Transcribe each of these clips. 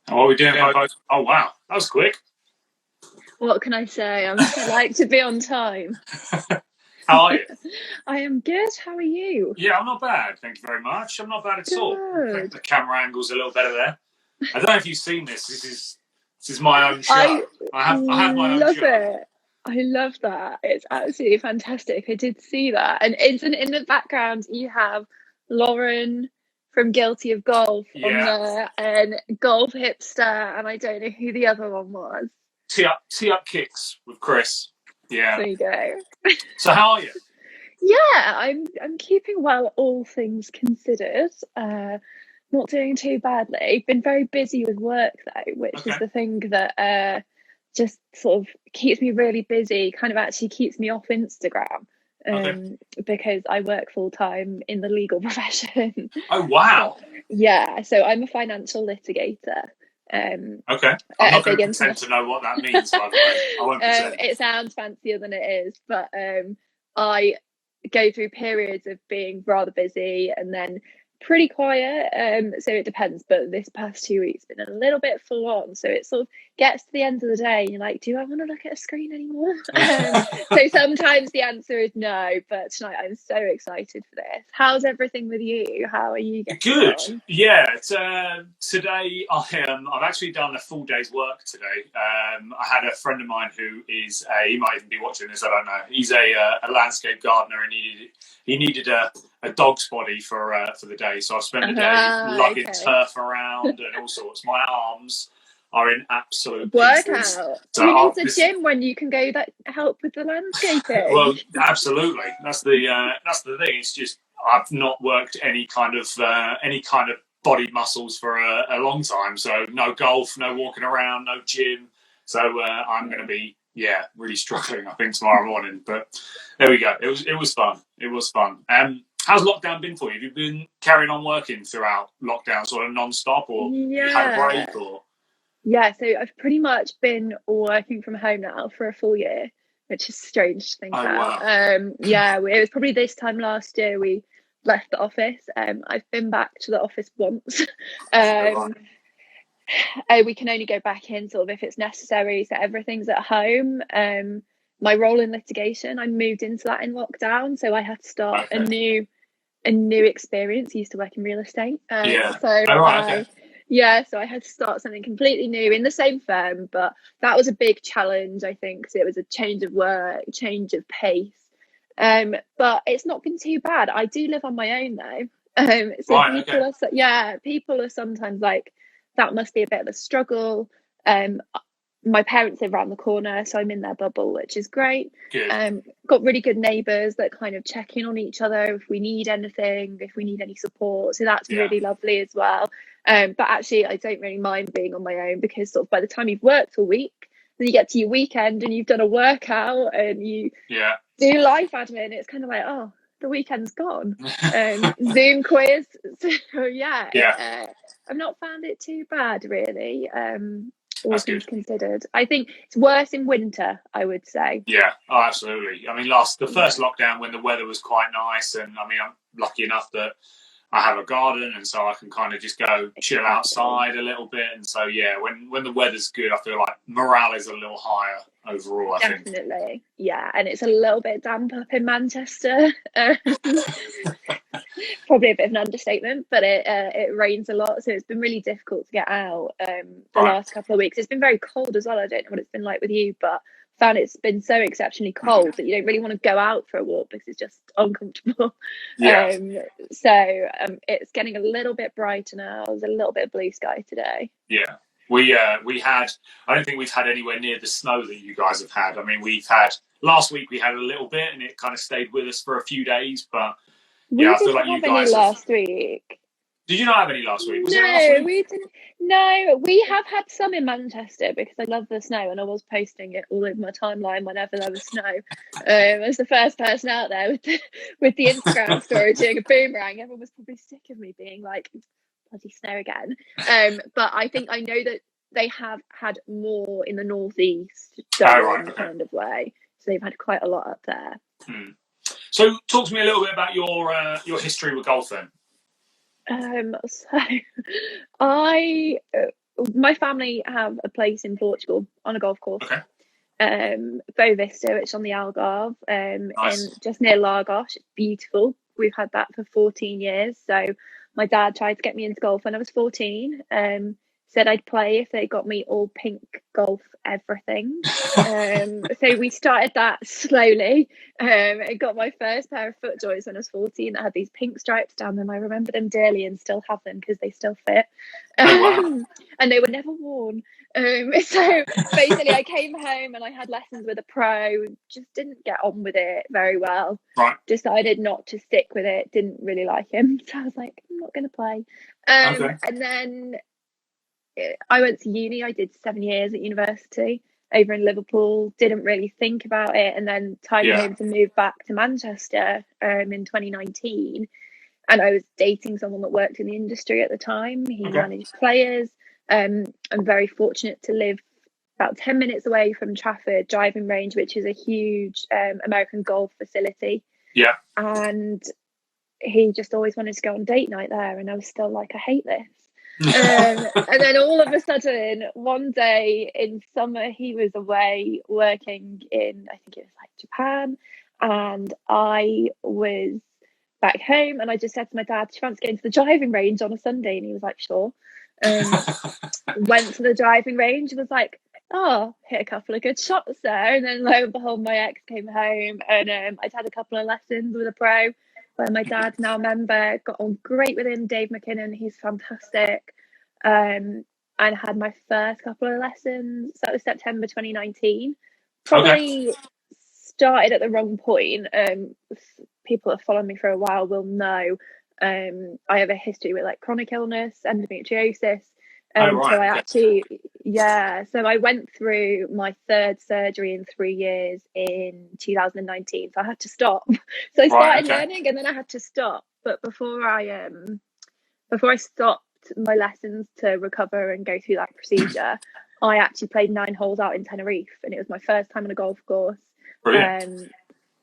What are we doing? Both? Oh, wow. That was quick. What can I say? I like to be on time. How are you? I am good. How are you? Yeah, I'm not bad. Thank you very much. I'm not bad at all. Good. The camera angle's a little better there. I don't know if you've seen this. This is my own show. I I have my own love show. it. I love that. It's absolutely fantastic. I did see that. And it's in the background you have Lauren from Guilty of Golf on Yeah. there and Golf Hipster, and I don't know who the other one was. Tee up kicks with Chris. Yeah. There you go. So how are you? Yeah, I'm keeping well, all things considered. Not doing too badly. Been very busy with work though, which is the thing that just sort of keeps me really busy, kind of actually keeps me off Instagram. Because I work full time in the legal profession. Oh wow. So I'm a financial litigator. I'm not going to pretend to know what that means, by the way. I won't pretend. It sounds fancier than it is, but I go through periods of being rather busy and then pretty quiet. So it depends, but this past 2 weeks been a little bit full on. So it sort of gets to the end of the day and you're like, do I want to look at a screen anymore? So sometimes the answer is no, but tonight I'm so excited for this. How's everything with you? How are you getting on? Yeah. Today I've actually done a full day's work today. I had a friend of mine who is he might even be watching this, I don't know. He's a landscape gardener and he needed a dog's body for the day. So I spent the day lugging turf around and all sorts. My arms are in absolute workout. So who needs a gym when you can go help with the landscaping? Well, absolutely. That's the thing. It's just I've not worked any kind of body muscles for a long time. So no golf, no walking around, no gym. So I'm going to be really struggling, I think, tomorrow morning. But there we go. It was fun. It was fun. How's lockdown been for you? Have you been carrying on working throughout lockdown, sort of non-stop, or you had a break, or? Yeah, so I've pretty much been working from home now for a full year, which is strange to think about. Wow. It was probably this time last year we left the office. I've been back to the office once. We can only go back in sort of if it's necessary, so everything's at home. My role in litigation, I moved into that in lockdown, so I had to start a new experience. I used to work in real estate. So I had to start something completely new in the same firm, but that was a big challenge, I think, because it was a change of work, change of pace. But it's not been too bad. I do live on my own though. People are sometimes like, that must be a bit of a struggle. My parents live around the corner, so I'm in their bubble, which is great. Got really good neighbours that kind of check in on each other if we need anything, if we need any support. So that's really lovely as well. But actually, I don't really mind being on my own because sort of by the time you've worked a week, then you get to your weekend and you've done a workout and you do life admin. It's kind of like, oh, the weekend's gone. Zoom quiz. So I've not found it too bad, really. All things considered. I think it's worse in winter, I would say. Yeah, absolutely. I mean, the first lockdown when the weather was quite nice, and I mean, I'm lucky enough that I have a garden, and so I can kind of just go chill outside a little bit. And so, when the weather's good, I feel like morale is a little higher overall, I think. Definitely, yeah. And it's a little bit damp up in Manchester. Probably a bit of an understatement, but it rains a lot, so it's been really difficult to get out the last couple of weeks. It's been very cold as well. I don't know what it's been like with you, but I found it's been so exceptionally cold that you don't really want to go out for a walk because it's just uncomfortable. It's getting a little bit brighter now. There's a little bit of blue sky today. Yeah. We had, I don't think we've had anywhere near the snow that you guys have had. I mean, last week we had a little bit and it kind of stayed with us for a few days, but I feel like you guys last week. Did you not have any last week? We didn't. No, we have had some in Manchester because I love the snow and I was posting it all over my timeline whenever there was snow. I was the first person out there with the Instagram story doing a boomerang. Everyone was probably sick of me being like, bloody snow again. But I think I know that they have had more in the northeast kind of way. So they've had quite a lot up there. So talk to me a little bit about your history with golf then. So I my family have a place in Portugal on a golf course. Okay. Boa Vista, which is on the Algarve, Nice. and just near Lagos. It's beautiful. We've had that for 14 years. So my dad tried to get me into golf when I was 14. Said I'd play if they got me all pink golf everything. So we started that slowly. I got my first pair of FootJoys when I was 14 that had these pink stripes down them. I remember them dearly and still have them because they still fit. Oh, wow. And they were never worn. So basically I came home and I had lessons with a pro, just didn't get on with it very well. Right. Decided not to stick with it, didn't really like him. So I was like, I'm not going to play. Okay. And then I went to uni. I did 7 years at university over in Liverpool, didn't really think about it. And then time came to move back to Manchester in 2019. And I was dating someone that worked in the industry at the time. He managed players. I'm very fortunate to live about 10 minutes away from Trafford driving range, which is a huge American golf facility. Yeah. And he just always wanted to go on date night there. And I was still like, I hate this. And then all of a sudden, one day in summer, he was away working in, I think it was like Japan. And I was back home and I just said to my dad, do you fancy going to the driving range on a Sunday? And he was like, sure. Went to the driving range and was like, oh, hit a couple of good shots there. And then lo and behold, my ex came home and I'd had a couple of lessons with a pro where my dad's now a member, got on great with him, Dave McKinnon, he's fantastic. And had my first couple of lessons. So that was September 2019. Probably started at the wrong point. People that follow me for a while will know I have a history with like chronic illness, endometriosis. So I actually, so I went through my third surgery in 3 years in 2019. So I had to stop. So I started learning and then I had to stop. But before I stopped my lessons to recover and go through that procedure, I actually played 9 holes out in Tenerife, and it was my first time on a golf course. Brilliant.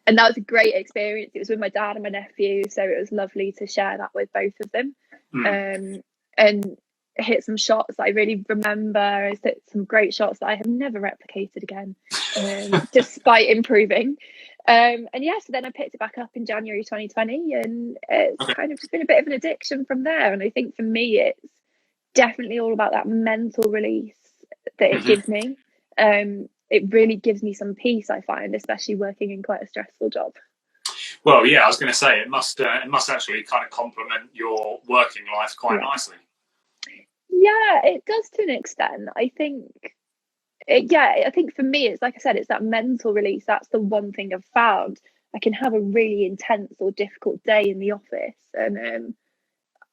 And that was a great experience. It was with my dad and my nephew, so it was lovely to share that with both of them. And hit some shots that I really remember. I hit some great shots that I have never replicated again, despite improving. So then I picked it back up in January 2020, and it's kind of just been a bit of an addiction from there. And I think for me, it's definitely all about that mental release that it gives me. It really gives me some peace, I find, especially working in quite a stressful job. Well, yeah, I was going to say it must actually kind of complement your working life quite nicely. Yeah, it does to an extent. I think for me, it's like I said, it's that mental release. That's the one thing I've found. I can have a really intense or difficult day in the office, and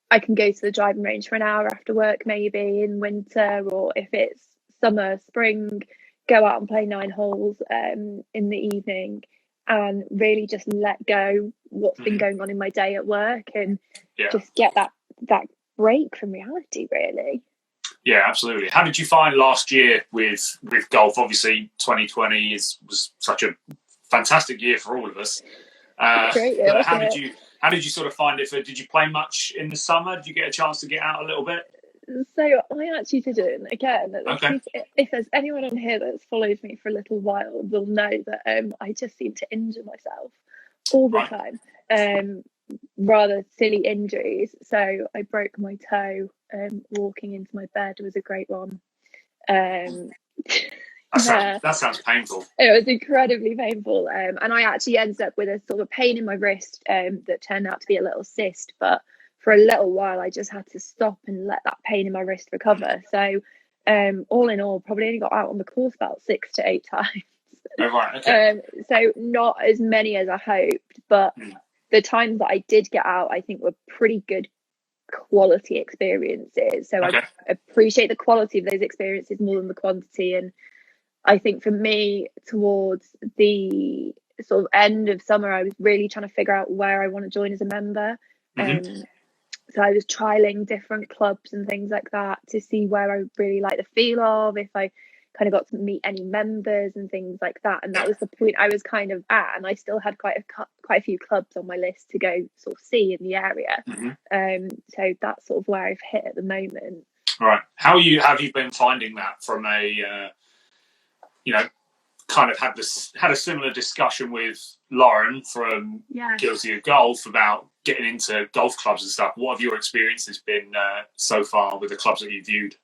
I can go to the driving range for an hour after work, maybe in winter, or if it's summer, spring, go out and play 9 holes in the evening and really just let go what's been going on in my day at work and just get that break from reality, really. Yeah, absolutely. How did you find last year with golf? Obviously, 2020 was such a fantastic year for all of us. Great year, how did you sort of find it? Did you play much in the summer? Did you get a chance to get out a little bit? So I actually didn't. Again, if there's anyone on here that's followed me for a little while, will know that I just seem to injure myself all the time. Rather silly injuries. So I broke my toe walking into my bed. Was a great one. That sounds painful. It was incredibly painful. And I actually ended up with a sort of pain in my wrist that turned out to be a little cyst. But for a little while, I just had to stop and let that pain in my wrist recover. So all in all, probably only got out on the course about 6 to 8 times. So not as many as I hoped, but the times that I did get out, I think were pretty good quality experiences. So I appreciate the quality of those experiences more than the quantity. And I think for me, towards the sort of end of summer, I was really trying to figure out where I want to join as a member. So I was trialing different clubs and things like that to see where I really like the feel of, if I kind of got to meet any members and things like that. And that was the point I was kind of at, and I still had quite a few clubs on my list to go sort of see in the area. So that's sort of where I've hit at the moment. Right. How have you been finding that from a you know, kind of had a similar discussion with Lauren from Yeah. Guilty of Golf about getting into golf clubs and stuff. What have your experiences been so far with the clubs that you've viewed?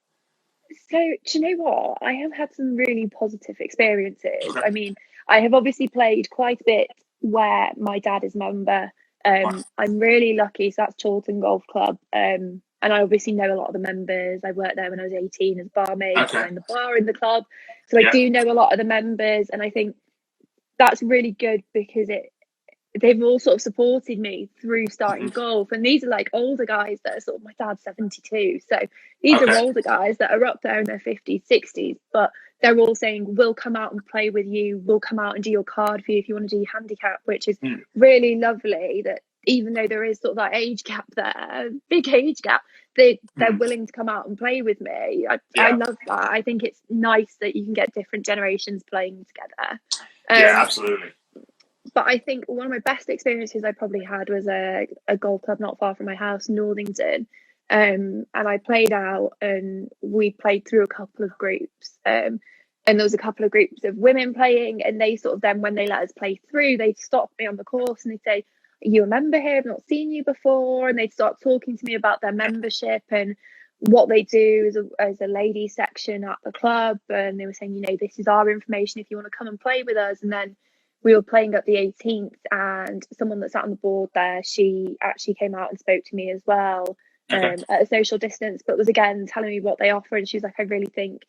So, do you know what? I have had some really positive experiences. Okay. I mean, I have obviously played quite a bit where my dad is a member. Right. I'm really lucky. So that's Chorlton Golf Club. And I obviously know a lot of the members. I worked there when I was 18 as barmaid Okay. behind the bar in the club. So I Yeah. do know a lot of the members. And I think that's really good because they've all sort of supported me through starting golf, and these are like older guys that are sort of, my dad's 72, so these are Okay. older guys that are up there in their 50s, 60s, but they're all saying, we'll come out and play with you, we'll come out and do your card for you if you want to do your handicap, which is really lovely. That even though there is sort of that age gap there, big age gap, they're willing to come out and play with me. I love that. I think it's nice that you can get different generations playing together. Yeah, absolutely. But I think one of my best experiences I probably had was a golf club not far from my house, Northington. And I played out, and we played through a couple of groups. And there was a couple of groups of women playing, and they sort of then, when they let us play through, they'd stop me on the course and they'd say, you a member here? I've not seen you before. And they'd start talking to me about their membership and what they do as a ladies section at the club. And they were saying, this is our information if you want to come and play with us. And then we were playing up the 18th, and someone that sat on the board there, she actually came out and spoke to me as well, at a social distance, but was again telling me what they offer. And she was like, I really think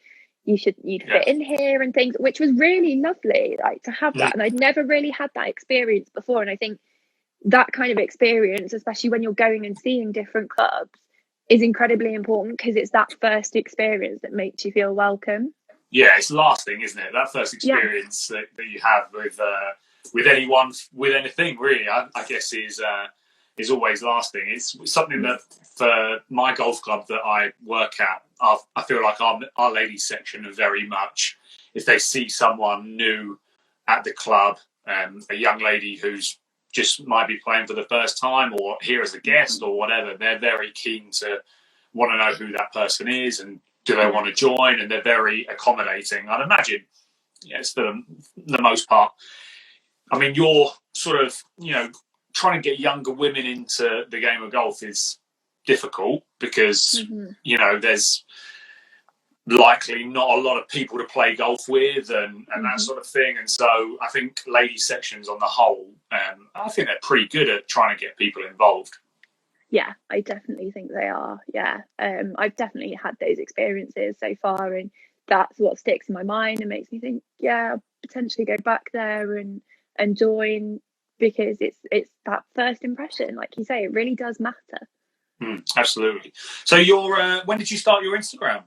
you'd fit in here and things, which was really lovely, like, to have that. And I'd never really had that experience before. And I think that kind of experience, especially when you're going and seeing different clubs, is incredibly important, because it's that first experience that makes you feel welcome. Yeah, it's lasting, isn't it? That first experience that you have with anyone, with anything, really, I guess is always lasting. It's something that for my golf club that I work at, I feel like our ladies section are very much, if they see someone new at the club, a young lady who's just might be playing for the first time or here as a guest or whatever, they're very keen to want to know who that person is and do they want to join, and they're very accommodating. I'd imagine, yes, for the most part. I mean, you're sort of, trying to get younger women into the game of golf is difficult because, there's likely not a lot of people to play golf with and that sort of thing. And so I think ladies sections on the whole, I think they're pretty good at trying to get people involved. Yeah, I definitely think they are. Yeah, I've definitely had those experiences so far, and that's what sticks in my mind and makes me think, yeah, I'll potentially go back there and join, because it's that first impression, like you say, it really does matter. Absolutely. So when did you start your Instagram?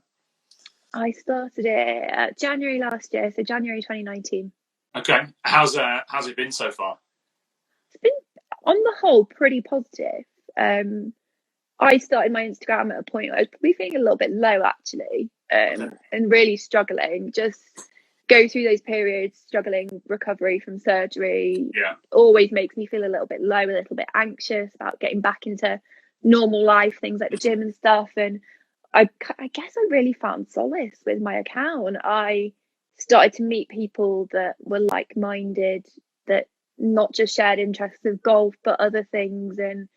I started it January last year, so January 2019. Okay, how's it been so far? It's been, on the whole, pretty positive. I started my Instagram at a point where I was probably feeling a little bit low, actually, and really struggling. Just go through those periods, struggling, recovery from surgery. Always makes me feel a little bit low, a little bit anxious about getting back into normal life, things like the gym and stuff. And I guess I really found solace with my account. I started to meet people that were like-minded, that not just shared interests of golf, but other things, and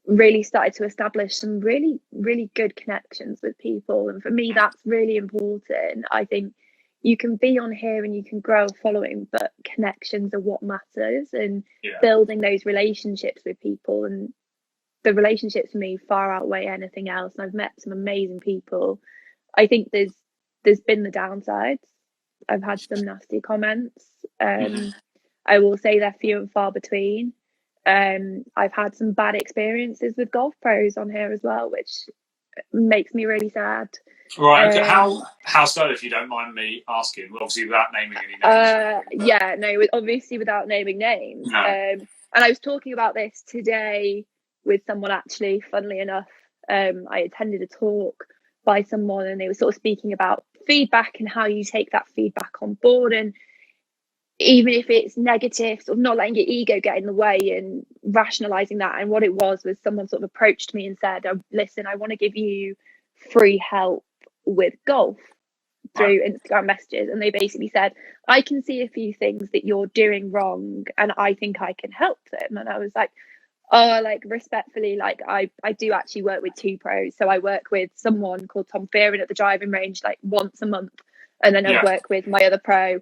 really started to establish some really, really good connections with people. And for me, that's really important. I think you can be on here and you can grow a following, but connections are what matters, and building those relationships with people. And the relationships for me far outweigh anything else. And I've met some amazing people. I think there's been the downsides. I've had some nasty comments. I will say they're few and far between. I've had some bad experiences with golf pros on here as well, which makes me really sad. Right. Okay. How so, if you don't mind me asking? Well, obviously without naming any names. Obviously without naming names. No. And I was talking about this today with someone, actually, funnily enough. I attended a talk by someone, and they were sort of speaking about feedback and how you take that feedback on board, and even if it's negative, sort of not letting your ego get in the way and rationalizing that. And what it was someone sort of approached me and said, listen, I want to give you free help with golf through Instagram messages, and they basically said, I can see a few things that you're doing wrong and I think I can help them. And I was like, oh, like, respectfully, like, I do actually work with two pros. So I work with someone called Tom Fearon at the driving range like once a month, and then I work with my other pro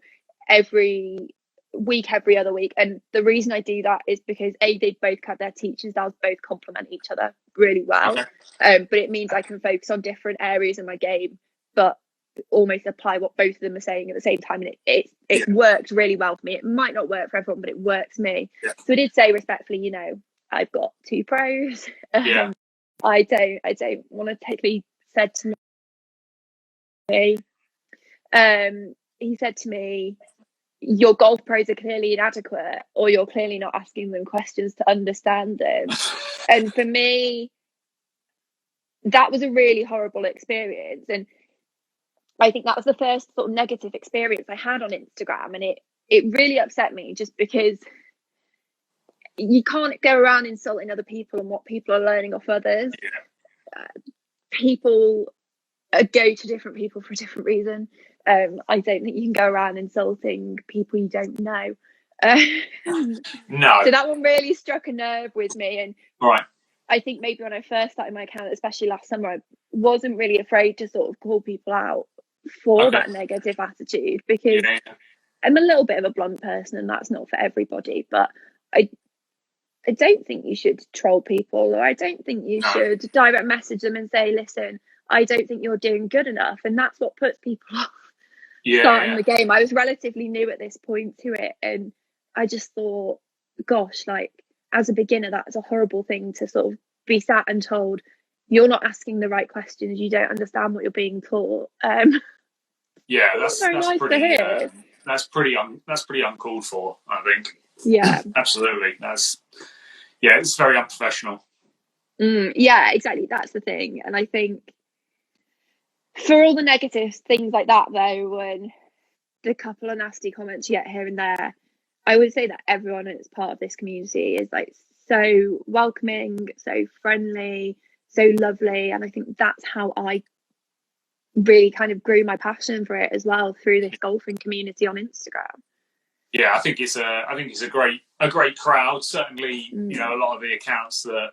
every week, every other week. And the reason I do that is because they both have their teaching styles, both complement each other really well. But it means I can focus on different areas in my game, but almost apply what both of them are saying at the same time, and it worked really well for me. It might not work for everyone, but it works for me. So I did say respectfully, you know, I've got two pros. I don't want to take. He said to me, he said to me, your golf pros are clearly inadequate, or you're clearly not asking them questions to understand them. And for me, that was a really horrible experience, and I think that was the first sort of negative experience I had on Instagram, and it really upset me, just because you can't go around insulting other people and what people are learning off others. People go to different people for a different reason. I don't think you can go around insulting people you don't know. No. So that one really struck a nerve with me, and I think maybe when I first started my account, especially last summer, I wasn't really afraid to sort of call people out for that negative attitude, because I'm a little bit of a blunt person, and that's not for everybody. But I don't think you should troll people, or I don't think you should direct message them and say, listen, I don't think you're doing good enough. And that's what puts people off starting the game. I was relatively new at this point to it, and I just thought, gosh, like, as a beginner, that's a horrible thing to sort of be sat and told you're not asking the right questions, you don't understand what you're being taught. That's pretty uncalled for, I think. Absolutely. It's very unprofessional. Yeah, exactly, that's the thing. And I think for all the negative things like that, though, and the couple of nasty comments you get here and there, I would say that everyone that's part of this community is like so welcoming, so friendly, so lovely. And I think that's how I really kind of grew my passion for it as well, through this golfing community on Instagram. I think it's a great crowd. Certainly, you know, a lot of the accounts that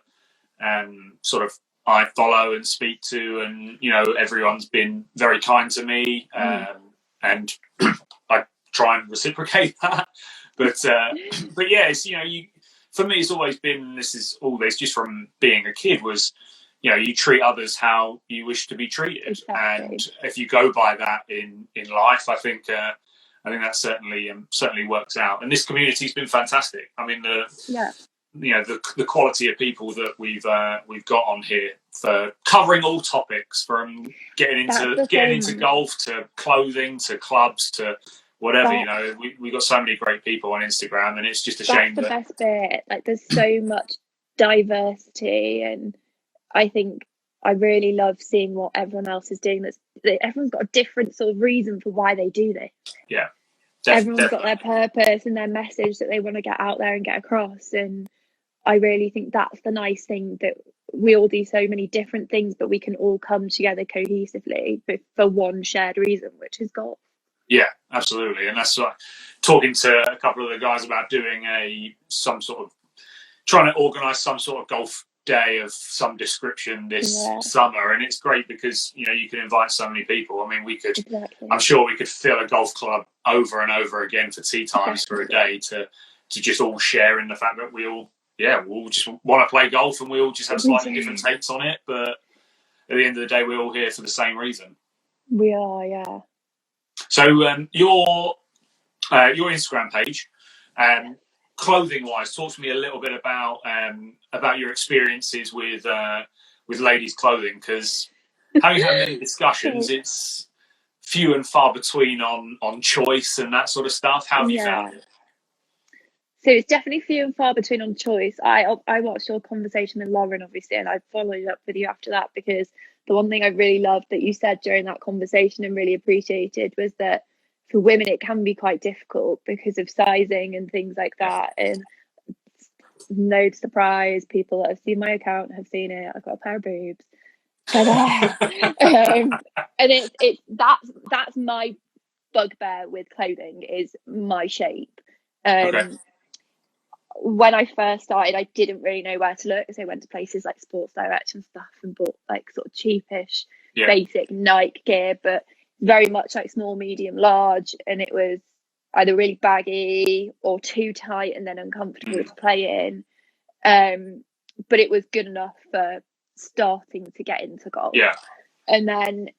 sort of I follow and speak to, and you know, everyone's been very kind to me, and I try and reciprocate that. But it's, you know, for me, it's always been, this just from being a kid, was, you know, you treat others how you wish to be treated, and if you go by that in life, I think that certainly works out. And this community's been fantastic. I mean, the quality of people that we've got on here, for covering all topics, from getting into golf to clothing to clubs to whatever. You know, we've got so many great people on Instagram, and it's just a shame. That's the best bit. Like, there's so much diversity, and I think I really love seeing what everyone else is doing. Everyone's got a different sort of reason for why they do this. Yeah. Everyone's got their purpose and their message that they want to get out there and get across. And I really think that's the nice thing, that we all do so many different things, but we can all come together cohesively for one shared reason, which is golf. Yeah, absolutely. And that's like talking to a couple of the guys about doing trying to organise some sort of golf day of some description this summer. And it's great because, you know, you can invite so many people. I mean, I'm sure we could fill a golf club over and over again for tea times for a day to just all share in the fact that we all just want to play golf, and we all just have slightly different takes on it. But at the end of the day, we're all here for the same reason. We are, yeah. So your Instagram page, clothing-wise, talk to me a little bit about your experiences with ladies' clothing, because having had many discussions, it's few and far between on choice and that sort of stuff. How have you found it? So it's definitely few and far between on choice. I watched your conversation with Lauren, obviously, and I followed up with you after that, because the one thing I really loved that you said during that conversation and really appreciated was that for women it can be quite difficult because of sizing and things like that. And no surprise, people that have seen my account have seen it. I've got a pair of boobs. So there. And that's my bugbear with clothing, is my shape. Okay. When I first started, I didn't really know where to look, so I went to places like Sports Direct and stuff and bought like sort of cheapish, basic Nike gear, but very much like small, medium, large, and it was either really baggy or too tight and then uncomfortable to play in. But it was good enough for starting to get into golf. Yeah. And then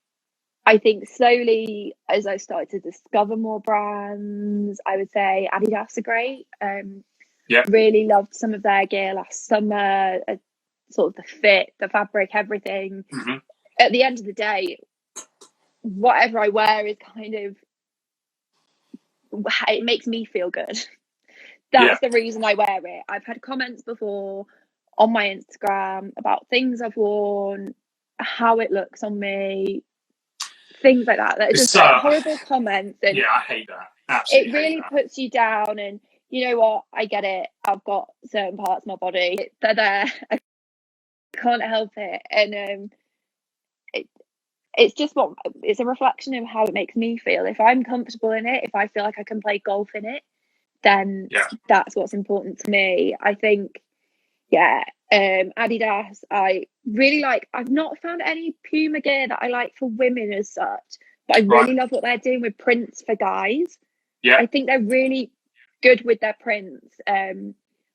I think slowly, as I started to discover more brands, I would say Adidas are great. Really loved some of their gear last summer, sort of the fit, the fabric, everything. Mm-hmm. At the end of the day, whatever I wear is kind of, it makes me feel good. That's the reason I wear it. I've had comments before on my Instagram about things I've worn, how it looks on me, things like that. That are just like horrible comments. And I hate that. Absolutely. It really puts you down. And you know what? I get it. I've got certain parts of my body. They're there. I can't help it. And it's a reflection of how it makes me feel. If I'm comfortable in it, if I feel like I can play golf in it, then that's what's important to me. I think, Adidas, I really like. I've not found any Puma gear that I like for women as such, but I really love what they're doing with prints for guys. I think they're really good with their prints.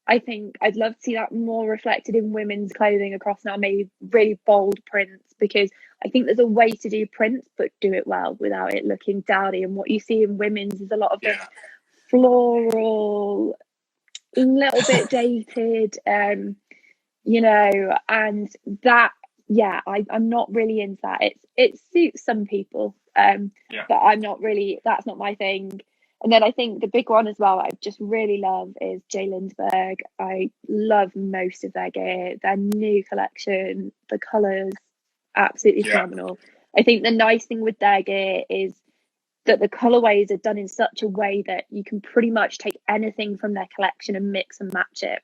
I think I'd love to see that more reflected in women's clothing across now, maybe really bold prints, because I think there's a way to do prints, but do it well without it looking dowdy. And what you see in women's is a lot of this floral, a little bit dated, and that, I'm not really into that. It suits some people, but I'm not really, that's not my thing. And then I think the big one as well, I just really love, is J. Lindbergh. I love most of their gear, their new collection, the colours, absolutely phenomenal. I think the nice thing with their gear is that the colorways are done in such a way that you can pretty much take anything from their collection and mix and match it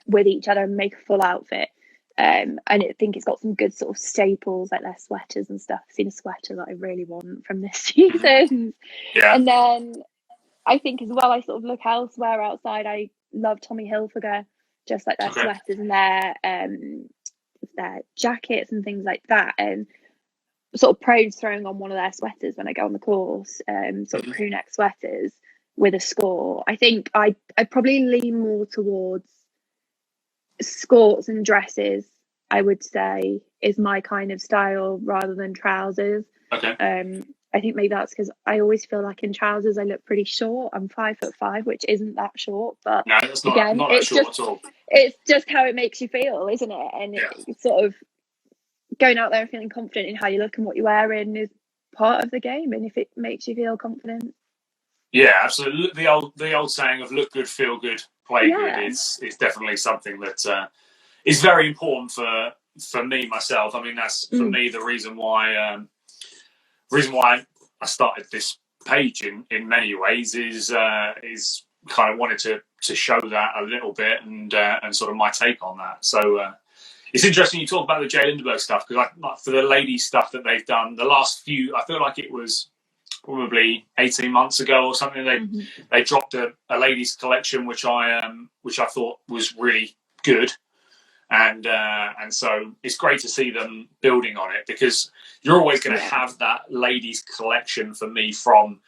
with each other and make a full outfit. And I think it's got some good sort of staples, like their sweaters and stuff. I've seen a sweater that I really want from this season. And then I think as well, I sort of look elsewhere outside. I love Tommy Hilfiger, just like their sweaters and their jackets and things like that. And sort of pros throwing on one of their sweaters when I go on the course, sort of crew neck sweaters with a score. I think I probably lean more towards skirts and dresses, I would say, is my kind of style, rather than trousers. I think maybe that's because I always feel like in trousers I look pretty short. I'm 5'5", which isn't that short, but no, it's not, again, not that short at all. It's just how it makes you feel, isn't it? And it's sort of going out there and feeling confident in how you look and what you're wearing is part of the game. And if it makes you feel confident, absolutely. The old saying of "look good, feel good, play good" is definitely something that is very important for me myself. I mean, that's for me the reason why I started this page in many ways is kind of wanted to show that a little bit and sort of my take on that. So it's interesting you talk about the J. Lindbergh stuff, because like for the ladies stuff that they've done the last few, I feel like it was probably 18 months ago or something. They dropped a ladies collection which I thought was really good. And so it's great to see them building on it, because you're always going to have that ladies collection. For me, from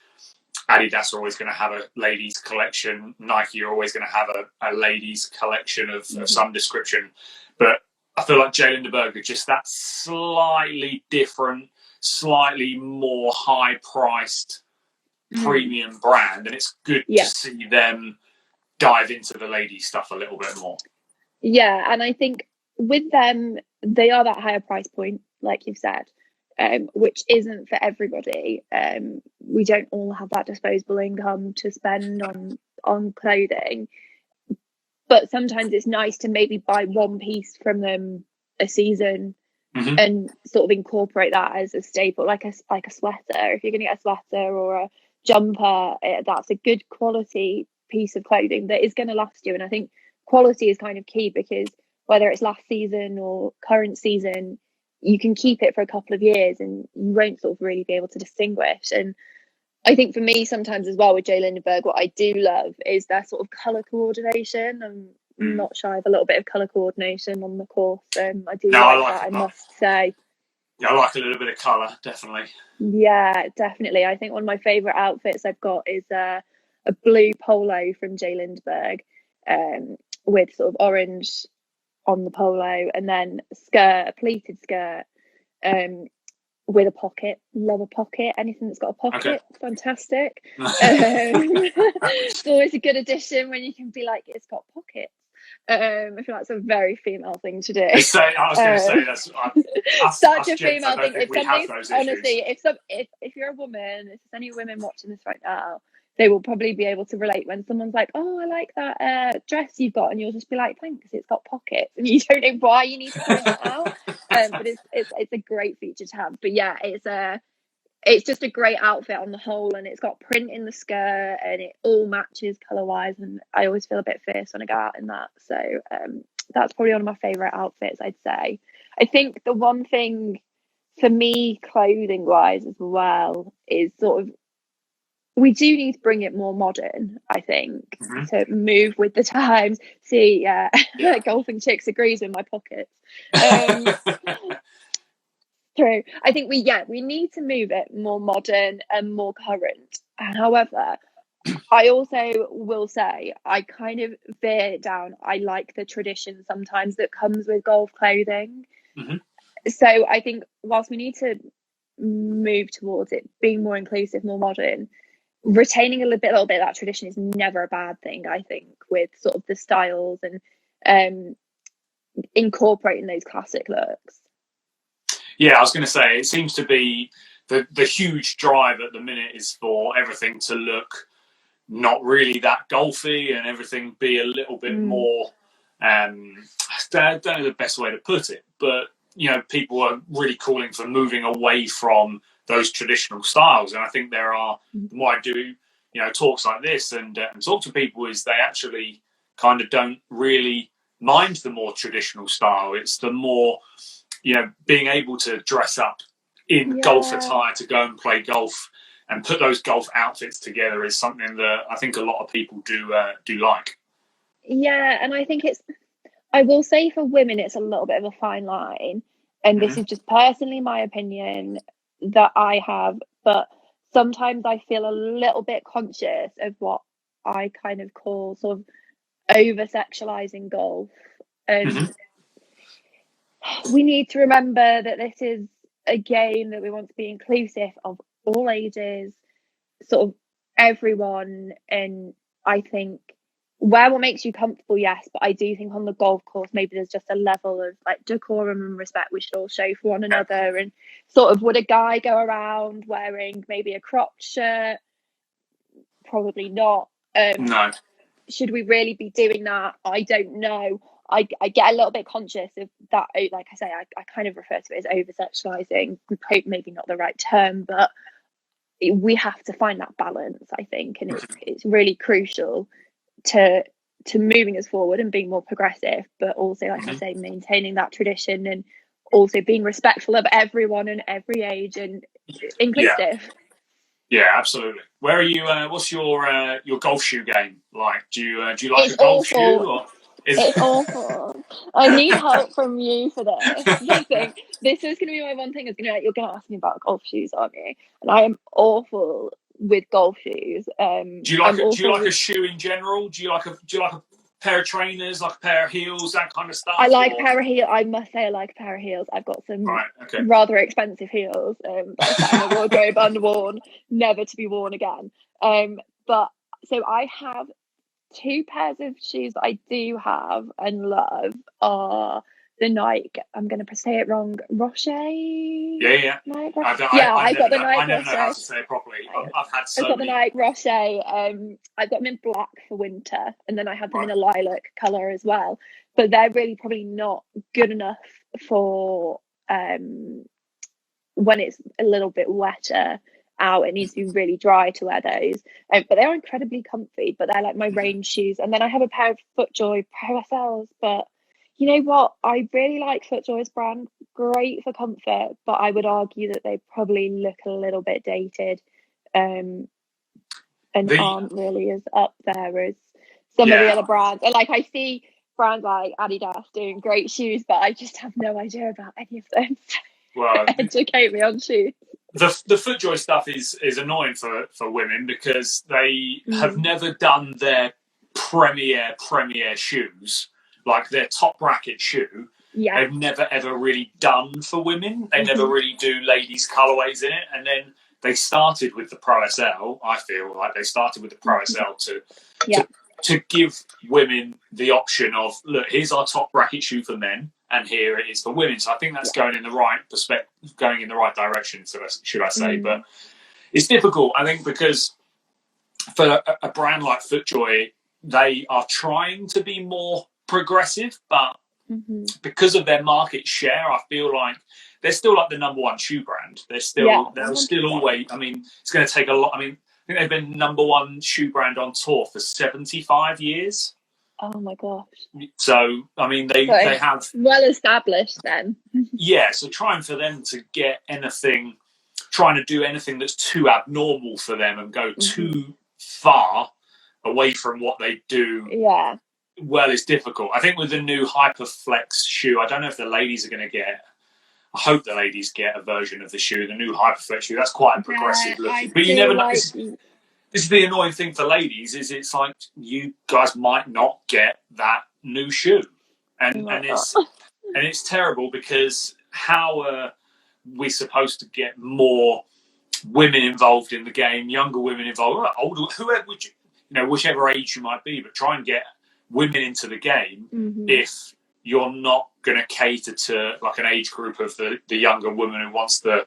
Adidas are always going to have a ladies collection. Nike are always going to have a ladies collection of some description. But I feel like J. Lindbergh are just that slightly different, slightly more high-priced premium brand. And it's good to see them dive into the ladies stuff a little bit more. Yeah, and I think with them, they are that higher price point, like you've said, which isn't for everybody. We don't all have that disposable income to spend on clothing, but sometimes it's nice to maybe buy one piece from them a season and sort of incorporate that as a staple, like a sweater. If you're going to get a sweater or a jumper, that's a good quality piece of clothing that is going to last you. And I think quality is kind of key, because whether it's last season or current season, you can keep it for a couple of years and you won't sort of really be able to distinguish. And I think for me sometimes as well with J. Lindeberg, what I do love is their sort of colour coordination. I'm not shy of a little bit of colour coordination on the course. I do like that, I must say. Yeah, I like a little bit of colour, definitely. Yeah, definitely. I think one of my favourite outfits I've got is a blue polo from J. Lindeberg, with sort of orange on the polo, and then a pleated skirt, with a pocket. Love a pocket. Anything that's got a pocket, fantastic. It's always a good addition when you can be like, it's got pockets. I feel that's a very female thing to do. I was going to say that's such a female thing. If something's honestly, if you're a woman, if there's any women watching this right now, they will probably be able to relate when someone's like, "Oh, I like that dress you've got," and you'll just be like, "Thanks, it's got pockets," and you don't know why you need to point that out. But it's a great feature to have. But yeah, it's just a great outfit on the whole, and it's got print in the skirt and it all matches color wise, and I always feel a bit fierce when I go out in that. So that's probably one of my favorite outfits, I'd say. I think the one thing for me clothing wise as well is sort of, we do need to bring it more modern, I think, to move with the times. See, Golfing Chicks agrees with my pockets. True. I think we need to move it more modern and more current. However, I also will say I kind of veer down. I like the tradition sometimes that comes with golf clothing. So I think whilst we need to move towards it being more inclusive, more modern, retaining a little bit of that tradition is never a bad thing, I think, with sort of the styles and incorporating those classic looks. Yeah, I was going to say, it seems to be the huge drive at the minute is for everything to look not really that golfy and everything be a little bit more, I don't know the best way to put it, but, you know, people are really calling for moving away from those traditional styles. And I think there are, the more I do, you know, talks like this and talk to people, is they actually kind of don't really mind the more traditional style. It's the more, you know, being able to dress up in golf attire to go and play golf and put those golf outfits together is something that I think a lot of people do like. Yeah, and I think I will say for women, it's a little bit of a fine line. And this is just personally my opinion that I have, but sometimes I feel a little bit conscious of what I kind of call sort of over-sexualizing golf. And we need to remember that this is a game that we want to be inclusive of all ages, sort of everyone. And I think what makes you comfortable, yes, but I do think on the golf course maybe there's just a level of like decorum and respect we should all show for one another. And sort of, would a guy go around wearing maybe a cropped shirt? Probably not. No. Should we really be doing that? I don't know. I get a little bit conscious of that. Like I say, I kind of refer to it as over-sexualizing. Maybe not the right term, but we have to find that balance, I think, and it's really crucial to moving us forward and being more progressive, but also, like I say, maintaining that tradition and also being respectful of everyone and every age and inclusive. Yeah, absolutely. Where are you? What's your golf shoe game like? Do you like it's a golf awful. shoe? Or It's awful. I need help from you for this. I think this is going to be my one thing. You're going to ask me about golf shoes, aren't you? And I am awful with golf shoes. Do you like a shoe in general? Do you like a pair of trainers, like a pair of heels, that kind of stuff? I like a pair of heels. I must say I like a pair of heels. I've got some rather expensive heels that are sat in the wardrobe unworn, never to be worn again. But so I have two pairs of shoes that I do have and love are the Nike, I'm going to say it wrong, Rocher? Yeah. I've got the Nike Rocher. I never know how to say it properly. I've got the Nike Rocher. I've got them in black for winter, and then I have them in a lilac colour as well. But they're really probably not good enough for when it's a little bit wetter out. It needs to be really dry to wear those, but they are incredibly comfy. But they're like my rain shoes. And then I have a pair of FootJoy Pro SLs, but you know what, I really like FootJoy's brand great for comfort, but I would argue that they probably look a little bit dated, and aren't really as up there as some of the other brands. And like, I see brands like Adidas doing great shoes, but I just have no idea about any of them. Well, educate me on shoes. The FootJoy stuff is annoying for women because they have never done their premier shoes, like their top bracket shoe. Yeah. They've never ever really done for women. They never really do ladies colorways in it. And then they started with the Pro SL. I feel like they started with the Pro SL to give women the option of, look, here's our top bracket shoe for men, and here it is for women. So I think that's going in the right perspective, going in the right direction, should I say. But it's difficult, I think, because for a brand like FootJoy, they are trying to be more progressive, but because of their market share, I feel like they're still like the number one shoe brand. They're still always, I mean, it's going to take a lot. I mean, I think they've been number one shoe brand on tour for 75 years. Oh my gosh. So, I mean, they have... well established then. Yeah, so trying for them to get anything, trying to do anything that's too abnormal for them and go too far away from what they do, well, it's difficult. I think with the new Hyperflex shoe, I don't know if the ladies are going to get... I hope the ladies get a version of the shoe, the new Hyperflex shoe. That's quite a progressive looking. But you never know. This is the annoying thing for ladies, is it's like you guys might not get that new shoe. And it's terrible, because how are we supposed to get more women involved in the game, younger women involved, older, whoever, whichever age you might be, but try and get women into the game if you're not going to cater to like an age group of the younger woman who wants the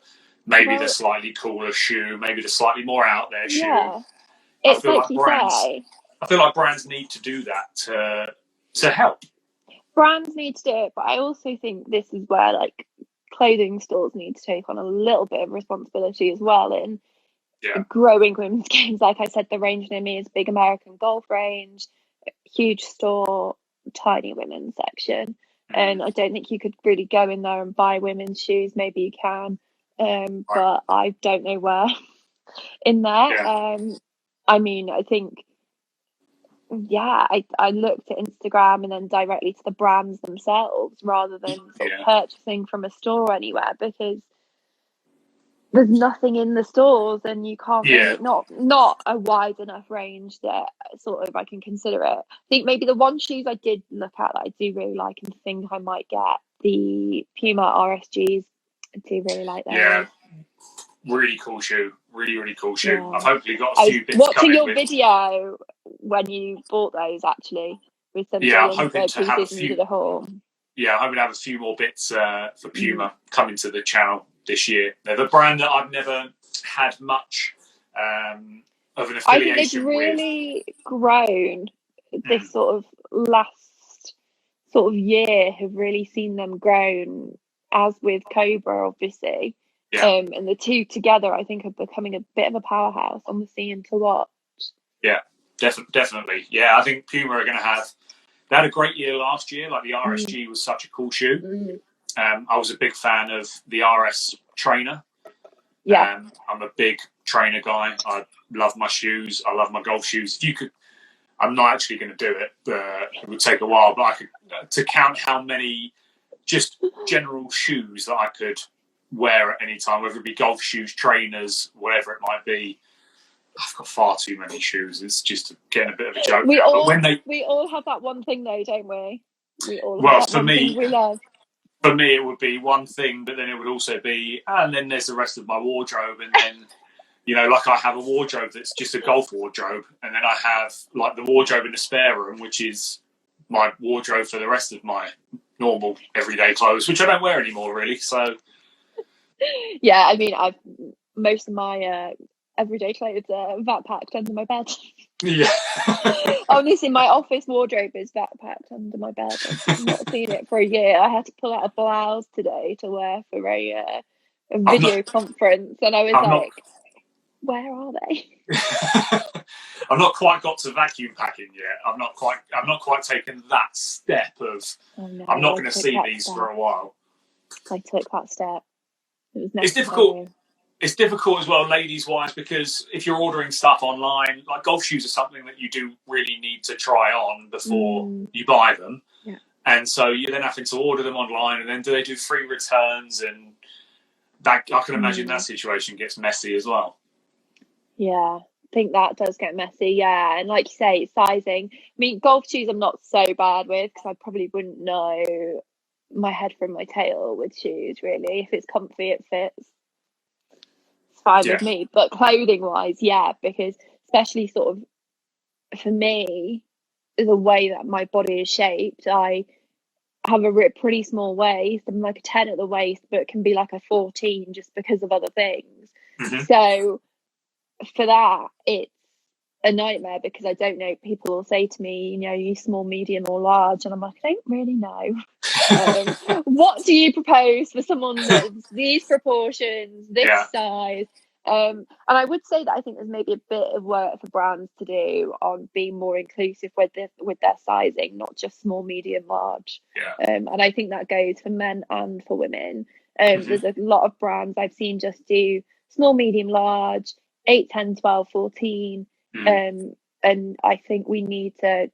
slightly cooler shoe, maybe the slightly more out there shoe. Yeah. It's like you say. I feel like brands need to do that to help. Brands need to do it, but I also think this is where like clothing stores need to take on a little bit of responsibility as well in growing women's games. Like I said, the range near me is a big American Golf range, huge store, tiny women's section, and I don't think you could really go in there and buy women's shoes. Maybe you can, but I don't know where in there. I mean, I think I looked at Instagram and then directly to the brands themselves rather than sort of purchasing from a store anywhere, because there's nothing in the stores and you can't really, not a wide enough range that sort of I can consider it. I think maybe the one shoes I did look at that I do really like and think I might get, the Puma RSGs. I do really like those. Yeah, really cool shoe. Really cool shoe. Yeah. I've hopefully got a few bits watching your video when you bought those, actually, with some I'm hoping to have a few. I'm hoping to have a few more bits for Puma coming to the channel this year. They're the brand that I've never had much of an affiliation with. I think they've really grown this sort of last sort of year. Have really seen them grown, as with Cobra, obviously. Yeah. And the two together, I think, are becoming a bit of a powerhouse on the scene to watch. Yeah, definitely. Yeah, I think Puma are going to have... They had a great year last year. Like, the RSG was such a cool shoe. I was a big fan of the RS Trainer. Yeah. I'm a big trainer guy. I love my shoes. I love my golf shoes. If you could... I'm not actually going to do it. It would take a while. But I could... To count how many just general shoes that I could... wear at any time, whether it be golf shoes, trainers, whatever it might be. I've got far too many shoes. It's just getting a bit of a joke. We all have that one thing, though, don't we? For me, it would be one thing, but then it would also be, and then there's the rest of my wardrobe, and then like I have a wardrobe that's just a golf wardrobe, and then I have like the wardrobe in the spare room, which is my wardrobe for the rest of my normal everyday clothes, which I don't wear anymore, really. So. Yeah, I mean, most of my everyday clothes are backpacked under my bed. Yeah. Honestly, my office wardrobe is backpacked under my bed. I've not seen it for a year. I had to pull out a blouse today to wear for a video conference, and I was where are they? I've not quite got to vacuum packing yet. I've not quite taken that step of. Oh, no, I'm not going to see these for a while. I took that step. It was necessary. It's difficult as well, ladies-wise, because if you're ordering stuff online, like golf shoes are something that you do really need to try on before you buy them. Yeah. And so you're then having to order them online, and then do they do free returns? And that, I can imagine that situation gets messy as well. Yeah, I think that does get messy. Yeah, and like you say, sizing. I mean, golf shoes I'm not so bad with because I probably wouldn't know my head from my tail with shoes, really. If it's comfy, it fits. It's fine with me. But clothing-wise, yeah, because especially sort of for me, the way that my body is shaped, I have a pretty small waist. I'm like a 10 at the waist, but it can be like a 14 just because of other things. So for that, it's a nightmare because I don't know. People will say to me, you know, you small, medium, or large, and I'm like, I don't really know. What do you propose for someone that's these proportions, this size? And I would say that I think there's maybe a bit of work for brands to do on being more inclusive with their sizing, not just small, medium, large. And I think that goes for men and for women. There's a lot of brands I've seen just do small, medium, large, 8, 10, 12, 14. And I think we need to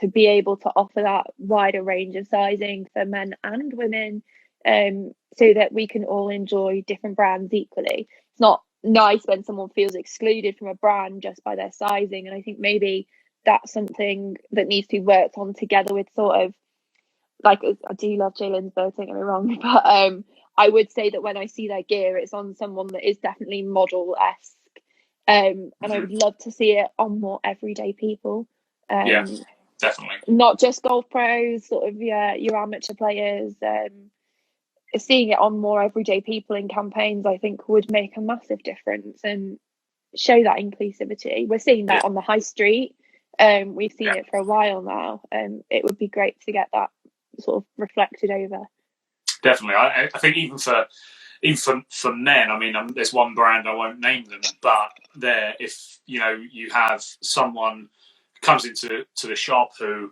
be able to offer that wider range of sizing for men and women, so that we can all enjoy different brands equally. It's not nice when someone feels excluded from a brand just by their sizing, and I think maybe that's something that needs to be worked on together with sort of, like, I do love Jalen's Bird, don't get me wrong, but I would say that when I see their gear, it's on someone that is definitely model-esque. And I would love to see it on more everyday people. Definitely. Not just golf pros, sort of your amateur players. Seeing it on more everyday people in campaigns, I think, would make a massive difference and show that inclusivity. We're seeing that on the high street. We've seen it for a while now. It would be great to get that sort of reflected over. Definitely. I think even for men, I mean, there's one brand, I won't name them, but if you have someone who comes into the shop who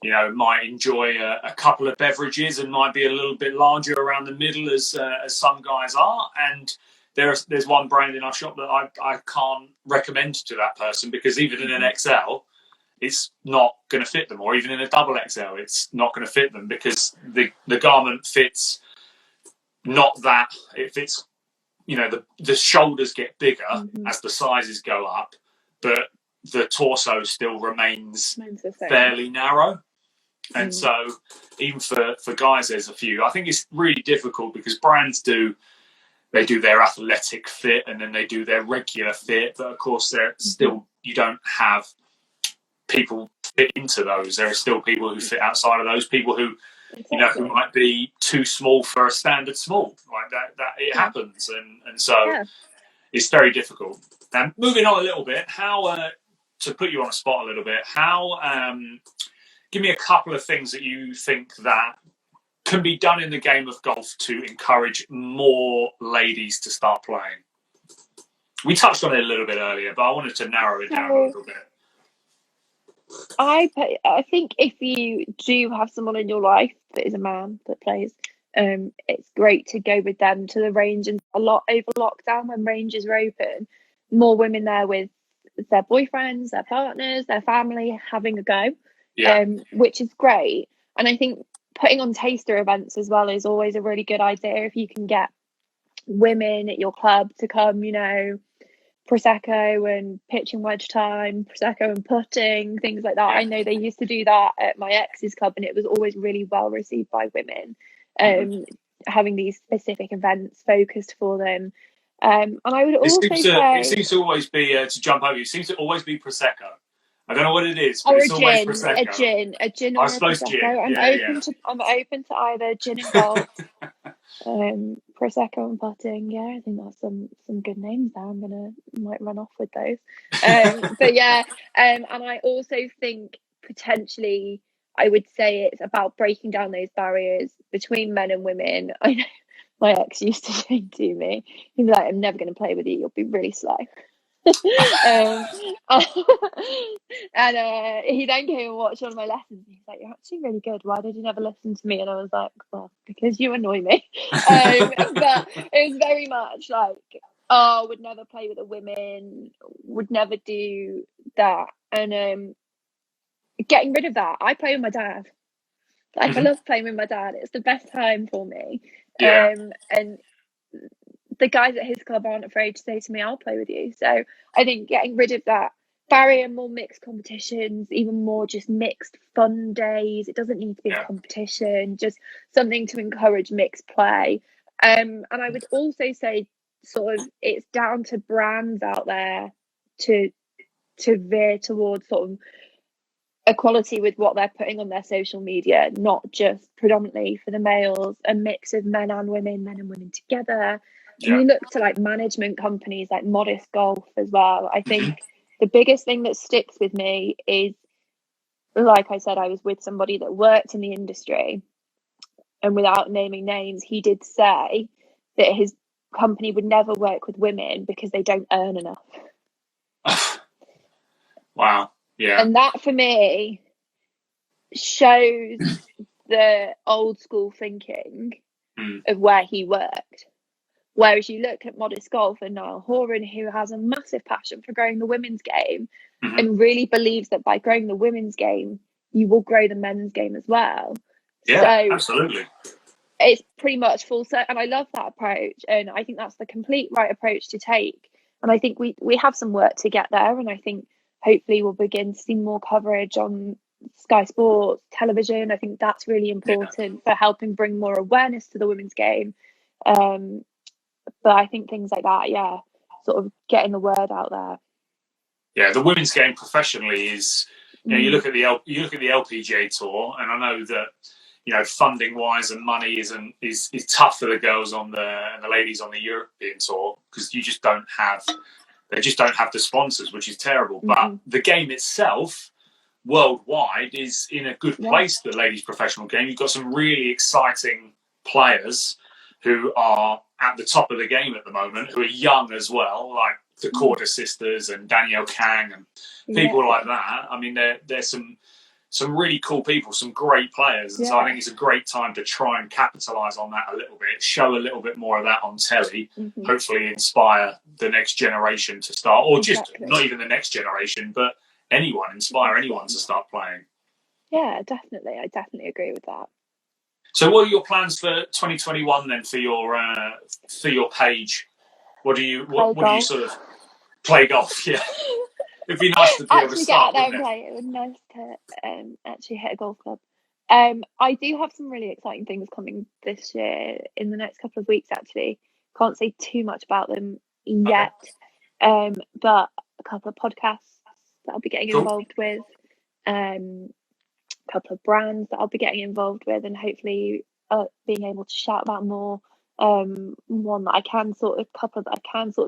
might enjoy a couple of beverages and might be a little bit larger around the middle as some guys are, and there's one brand in our shop that I can't recommend to that person because even in an XL, it's not going to fit them, or even in a double XL, it's not going to fit them because the garment fits. Not that it fits, the shoulders get bigger as the sizes go up, but the torso still remains fairly narrow. And so even for guys, there's a few. I think it's really difficult because brands do their athletic fit and then they do their regular fit, but of course they're still, you don't have people fit into those. There are still people who fit outside of those, people who who might be too small for a standard small, like that it happens, and so it's very difficult. And moving on a little bit, how to put you on a spot a little bit, give me a couple of things that you think that can be done in the game of golf to encourage more ladies to start playing. We touched on it a little bit earlier, but I wanted to narrow it down a little bit. I think if you do have someone in your life that is a man that plays, it's great to go with them to the range. And a lot over lockdown, when ranges are open, more women there with their boyfriends, their partners, their family having a go, which is great. And I think putting on taster events as well is always a really good idea. If you can get women at your club to come, Prosecco and pitch and wedge time, Prosecco and putting, things like that. I know they used to do that at my ex's club and it was always really well received by women, having these specific events focused for them. And I would also say... It seems to always be, to jump over, it seems to always be Prosecco. I don't know what it is, but it's always Prosecco. A gin or a Prosecco. I'm open to either gin and golf. Prosecco and putting, I think that's some good names there. Might run off with those. But and I also think potentially I would say it's about breaking down those barriers between men and women. I know my ex used to say to me, he'd be like, I'm never going to play with you, you'll be really slow. And he then came and watched one of my lessons and he's like, you're actually really good. Why did you never listen to me? And I was like, well, because you annoy me. But it was very much like, oh, would never play with the women, would never do that. And getting rid of that. I play with my dad. Like, I love playing with my dad. It's the best time for me. Yeah. And the guys at his club aren't afraid to say to me, I'll play with you. So I think getting rid of that barrier, more mixed competitions, even more just mixed fun days. It doesn't need to be a competition, just something to encourage mixed play. And I would also say sort of it's down to brands out there to veer towards sort of equality with what they're putting on their social media, not just predominantly for the males, a mix of men and women together. And you look to like management companies like Modest Golf as well. I think the biggest thing that sticks with me is, like I said, I was with somebody that worked in the industry, and without naming names, he did say that his company would never work with women because they don't earn enough. Wow. Yeah. And that for me shows the old school thinking of where he worked. Whereas you look at Modest Golf and Niall Horan, who has a massive passion for growing the women's game and really believes that by growing the women's game, you will grow the men's game as well. Yeah, so absolutely. It's pretty much full set. And I love that approach. And I think that's the complete right approach to take. And I think we have some work to get there. And I think hopefully we'll begin to see more coverage on Sky Sports, television. I think that's really important for helping bring more awareness to the women's game. But I think things like that, sort of getting the word out there. Yeah, the women's game professionally is, you look at the LPGA tour, and I know that, funding wise and money is tough for the girls and the ladies on the European tour, because they just don't have the sponsors, which is terrible. But the game itself, worldwide, is in a good place. The ladies' professional game, you've got some really exciting players who are at the top of the game at the moment, who are young as well, like the Corda sisters and Danielle Kang and people like that. I mean, there's some really cool people, some great players. And so I think it's a great time to try and capitalise on that a little bit, show a little bit more of that on telly, hopefully inspire the next generation to start, or just not even the next generation, but inspire anyone to start playing. Yeah, definitely. I definitely agree with that. So what are your plans for 2021 then for your page? What do you sort of play golf? Yeah. It'd be nice to be able to start, get out there and play. It would be nice to actually hit a golf club. I do have some really exciting things coming this year in the next couple of weeks, actually. Can't say too much about them yet. But a couple of podcasts that I'll be getting involved with, a couple of brands that I'll be getting involved with, and hopefully being able to shout about more. One that I can sort of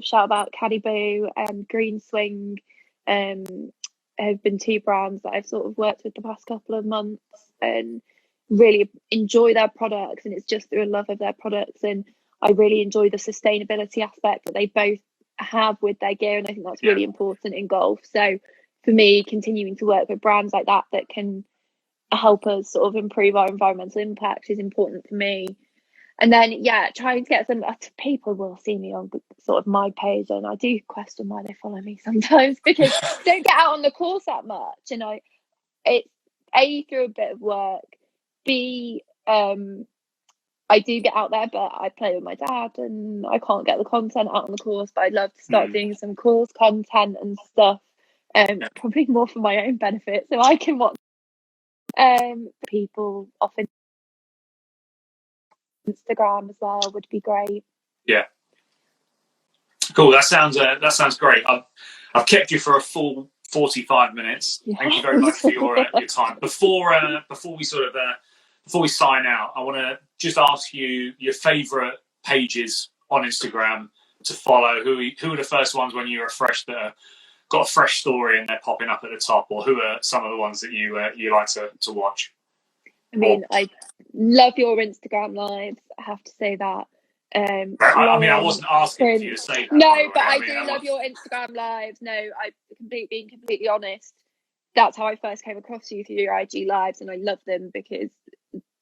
shout about, Caddy Boo and Green Swing, have been two brands that I've sort of worked with the past couple of months and really enjoy their products, and it's just through a love of their products, and I really enjoy the sustainability aspect that they both have with their gear, and I think that's really important in golf. So for me, continuing to work with brands like that can help us sort of improve our environmental impact is important for me. And then, trying to get some people will see me on sort of my page, and I do question why they follow me sometimes, because I don't get out on the course that much. And it's A, through a bit of work, B, I do get out there, but I play with my dad and I can't get the content out on the course. But I'd love to start doing some course content and stuff, probably more for my own benefit, so I can watch people off Instagram as well would be great. Yeah, cool. That sounds great. I've kept you for a full 45 minutes. Thank you very much for your time. Before we sign out, I want to just ask you your favourite pages on Instagram to follow. Who are the first ones when you refresh that got a fresh story and they're popping up at the top, or who are some of the ones that you like to watch? I mean, I love your Instagram lives. I have to say that. I wasn't asking for you to say that. No, but I do love your Instagram lives. No, being completely honest. that's how I first came across you, through your IG lives, and I love them because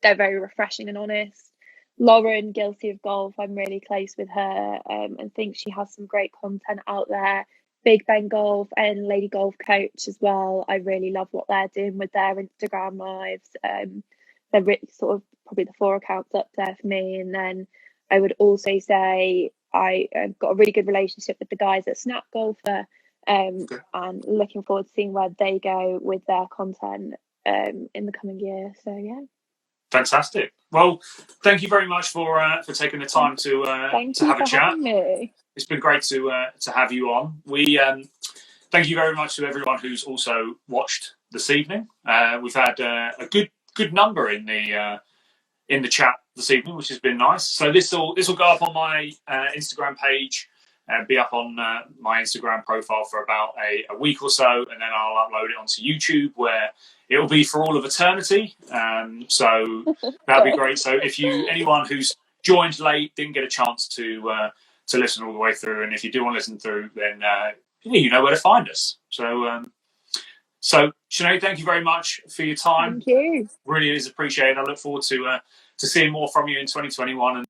they're very refreshing and honest. Lauren, guilty of golf, I'm really close with her, and think she has some great content out there. Big Ben Golf and Lady Golf Coach as well. I really love what they're doing with their Instagram lives. They're really sort of probably the four accounts up there for me. And then I would also say I got a really good relationship with the guys at Snap Golfer, Okay. and looking forward to seeing where they go with their content in the coming year. So yeah. Fantastic. Well, thank you very much for taking the time to have a chat. Having me. It's been great to have you on. We thank you very much to everyone who's also watched this evening. We've had a good number in the chat this evening, which has been nice. So this will go up on my Instagram page and be up on my Instagram profile for about a week or so, and then I'll upload it onto YouTube, where it will be for all of eternity. So that'd be great. So if anyone who's joined late, didn't get a chance to listen all the way through, and if you do want to listen through, then you know where to find us. So Sinead, thank you very much for your time. Thank you. Really is appreciated. I look forward to seeing more from you in 2021. And